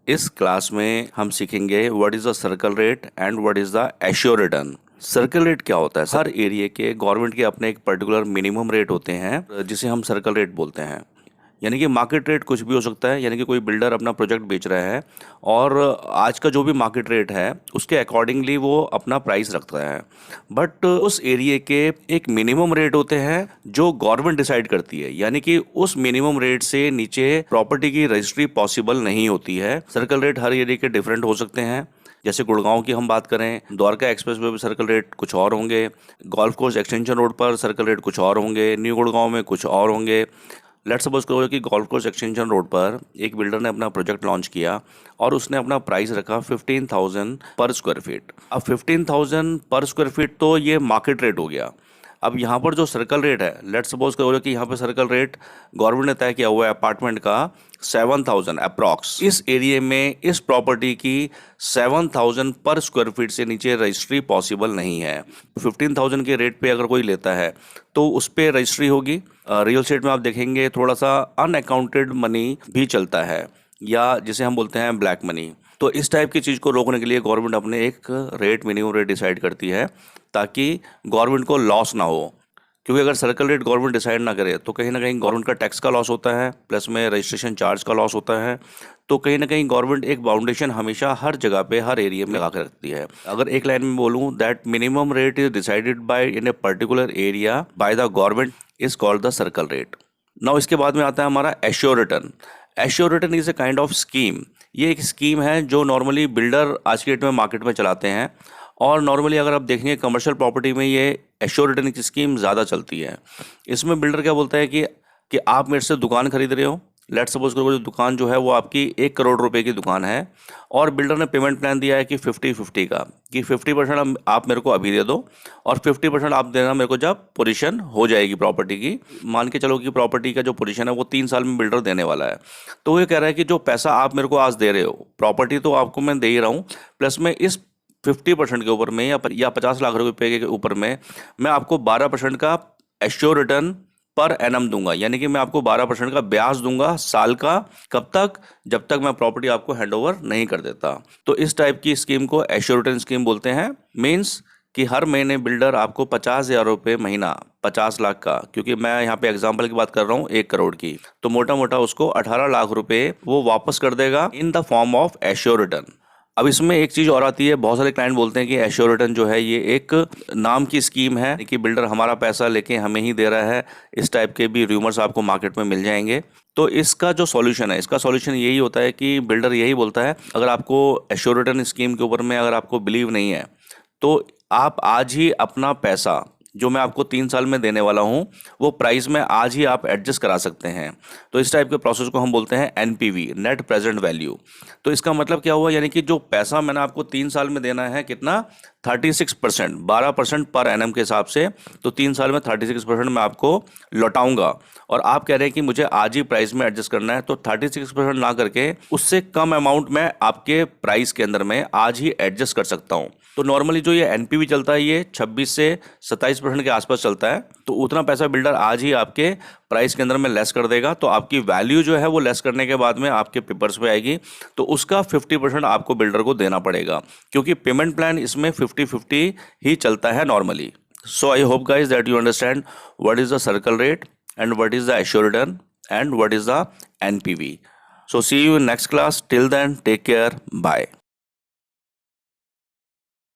इस क्लास में हम सीखेंगे what is the circle rate and what is the assure return. Circle rate क्या होता है? हर एरिया के गवर्नमेंट के अपने एक पर्टिकुलर मिनिमम रेट होते हैं जिसे हम सर्कल रेट बोलते हैं। यानी कि मार्केट रेट कुछ भी हो सकता है, यानी कि कोई बिल्डर अपना प्रोजेक्ट बेच रहा है और आज का जो भी मार्केट रेट है उसके अकॉर्डिंगली वो अपना प्राइस रखता है। बट उस एरिया के एक मिनिमम रेट होते हैं जो गवर्नमेंट डिसाइड करती है, यानी कि उस मिनिमम रेट से नीचे प्रॉपर्टी की रजिस्ट्री पॉसिबल नहीं होती है। सर्कल रेट हर एरिया के डिफरेंट हो सकते हैं। जैसे गुड़गांव की हम बात करें, द्वारका एक्सप्रेस वे पर सर्कल रेट कुछ और होंगे, गोल्फ कोर्स एक्सटेंशन रोड पर सर्कल रेट कुछ और होंगे, न्यू गुड़गांव में कुछ और होंगे। लेट्स सपोज करो कि गोल्फ कोर्स एक्सटेंशन रोड पर एक बिल्डर ने अपना प्रोजेक्ट लॉन्च किया और उसने अपना प्राइस रखा 15,000 पर स्क्वायर फीट। अब 15,000 पर स्क्वायर फीट तो ये मार्केट रेट हो गया। अब यहाँ पर जो सर्कल रेट है, लेट्स सपोज करो कि यहाँ पे सर्कल रेट गवर्नमेंट ने तय किया हुआ है अपार्टमेंट का 7,000 अप्रॉक्स। इस एरिया में इस प्रॉपर्टी की 7,000 पर स्क्वायर फीट से नीचे रजिस्ट्री पॉसिबल नहीं है। 15,000 के रेट पे अगर कोई लेता है तो उस पर रजिस्ट्री होगी। रियल एस्टेट में आप देखेंगे थोड़ा सा अनअकाउंटेड मनी भी चलता है, या जिसे हम बोलते हैं ब्लैक मनी। तो इस टाइप की चीज़ को रोकने के लिए गवर्नमेंट अपने एक रेट, मिनिमम रेट डिसाइड करती है ताकि गवर्नमेंट को लॉस ना हो। क्योंकि अगर सर्कल रेट गवर्नमेंट डिसाइड ना करे तो कहीं ना कहीं गवर्नमेंट का टैक्स का लॉस होता है, प्लस में रजिस्ट्रेशन चार्ज का लॉस होता है। तो कहीं ना कहीं गवर्नमेंट एक बाउंडेशन हमेशा हर जगह पे, हर एरिया में लगा कर रखती है। अगर एक लाइन में बोलूँ, that minimum rate is decided by in a particular area by the government is called the circle rate. Now इसके बाद में आता है हमारा assure return. Assure return is a kind of scheme. ये एक स्कीम है जो नॉर्मली बिल्डर आज के डेट में मार्केट में चलाते हैं, और नॉर्मली अगर आप देखेंगे कमर्शियल प्रॉपर्टी में ये एश्योर रिटर्न की स्कीम ज़्यादा चलती है। इसमें बिल्डर क्या बोलता है कि आप मेरे से दुकान खरीद रहे हो। लेट्स सपोज करो जो दुकान जो है वो आपकी 1 करोड़ रुपए की दुकान है, और बिल्डर ने पेमेंट प्लान दिया है कि 50-50 का, कि 50% आप मेरे को अभी दे दो और 50% आप देना मेरे को जब पोजीशन हो जाएगी प्रॉपर्टी की। मान के चलो कि प्रॉपर्टी का जो पोजीशन है वो 3 साल में बिल्डर देने वाला है। तो वो ये कह रहा है कि जो पैसा आप मेरे को आज दे रहे हो, प्रॉपर्टी तो आपको मैं दे ही रहा हूँ, प्लस में इस 50% के ऊपर में या 50 लाख रुपए के ऊपर में मैं आपको 12% का एश्योर रिटर्न पर एनम दूंगा। यानी कि मैं आपको 12% का ब्याज दूंगा साल का। कब तक? जब तक मैं प्रॉपर्टी आपको हैंडओवर नहीं कर देता। तो इस टाइप की स्कीम को एश्योर रिटर्न स्कीम बोलते हैं। मीन्स कि हर महीने बिल्डर आपको 50,000 रुपये महीना, 50 लाख का, क्योंकि मैं यहाँ पे एग्जांपल की बात कर रहा हूँ 1 करोड़ की, तो मोटा मोटा उसको 18 लाख रुपए वो वापस कर देगा in the form of assure return. अब इसमें एक चीज़ और आती है, बहुत सारे क्लाइंट बोलते हैं कि एश्योर रिटर्न जो है ये एक नाम की स्कीम है कि बिल्डर हमारा पैसा लेके हमें ही दे रहा है। इस टाइप के भी रूमर्स आपको मार्केट में मिल जाएंगे। तो इसका जो सॉल्यूशन है, इसका सॉल्यूशन यही होता है कि बिल्डर यही बोलता है, अगर आपको एश्योर रिटर्न स्कीम के ऊपर में अगर आपको बिलीव नहीं है तो आप आज ही अपना पैसा जो मैं आपको 3 साल में देने वाला हूं वो प्राइस में आज ही आप एडजस्ट करा सकते हैं। तो इस टाइप के प्रोसेस को हम बोलते हैं एनपीवी, नेट प्रेजेंट वैल्यू। तो इसका मतलब क्या हुआ? यानी कि जो पैसा मैंने आपको 3 साल में देना है, कितना? 36%, 12% पर एनम के हिसाब से। तो 3 साल में 36% मैं आपको लौटाऊंगा, और आप कह रहे हैं कि मुझे आज ही प्राइस में एडजस्ट करना है। तो 36% ना करके उससे कम अमाउंट में आपके प्राइस के अंदर में आज ही एडजस्ट कर सकता हूं। तो नॉर्मली जो ये एनपीवी चलता है ये 26 से 27% के आसपास चलता है। तो उतना पैसा बिल्डर आज ही आपके प्राइस के अंदर में लेस कर देगा। तो आपकी वैल्यू जो है वो लेस करने के बाद में आपके पेपर्स पे आएगी, तो उसका 50% आपको बिल्डर को देना पड़ेगा, क्योंकि पेमेंट प्लान इसमें 50-50 ही चलता है normally. So I hope guys that you understand what is the circle rate and what is the assured return and what is the NPV. So see you in next class. Till then, take care. Bye.